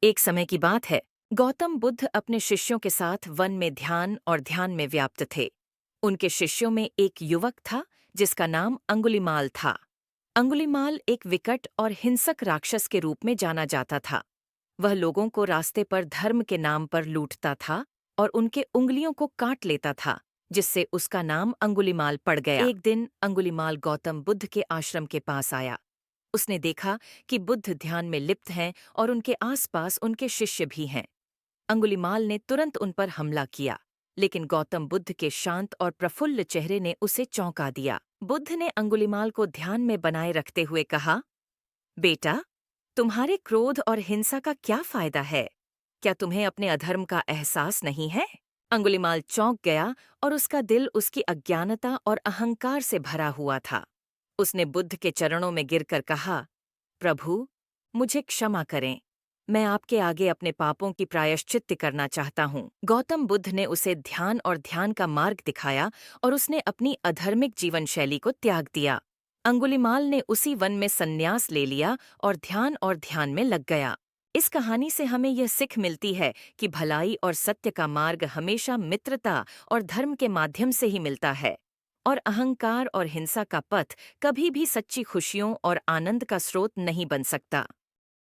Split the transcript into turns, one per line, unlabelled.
एक समय की बात है। गौतम बुद्ध अपने शिष्यों के साथ वन में ध्यान और ध्यान में व्याप्त थे। उनके शिष्यों में एक युवक था जिसका नाम अंगुलिमाल था। अंगुलिमाल एक विकट और हिंसक राक्षस के रूप में जाना जाता था। वह लोगों को रास्ते पर धर्म के नाम पर लूटता था और उनके उंगलियों को काट लेता था, जिससे उसका नाम अंगुलिमाल पड़ गया। एक दिन अंगुलिमाल गौतम बुद्ध के आश्रम के पास आया। उसने देखा कि बुद्ध ध्यान में लिप्त हैं और उनके आसपास उनके शिष्य भी हैं। अंगुलिमाल ने तुरंत उन पर हमला किया, लेकिन गौतम बुद्ध के शांत और प्रफुल्ल चेहरे ने उसे चौंका दिया। बुद्ध ने अंगुलिमाल को ध्यान में बनाए रखते हुए कहा, बेटा, तुम्हारे क्रोध और हिंसा का क्या फायदा है? क्या तुम्हें अपने अधर्म का एहसास नहीं है? अंगुलिमाल चौंक गया और उसका दिल उसकी अज्ञानता और अहंकार से भरा हुआ था। उसने बुद्ध के चरणों में गिरकर कहा, प्रभु, मुझे क्षमा करें। मैं आपके आगे अपने पापों की प्रायश्चित्त करना चाहता हूँ। गौतम बुद्ध ने उसे ध्यान और ध्यान का मार्ग दिखाया और उसने अपनी अधर्मिक जीवन शैली को त्याग दिया। अंगुलिमाल ने उसी वन में संन्यास ले लिया और ध्यान में लग गया। इस कहानी से हमें यह सिख मिलती है कि भलाई और सत्य का मार्ग हमेशा मित्रता और धर्म के माध्यम से ही मिलता है, और अहंकार और हिंसा का पथ कभी भी सच्ची खुशियों और आनंद का स्रोत नहीं बन सकता।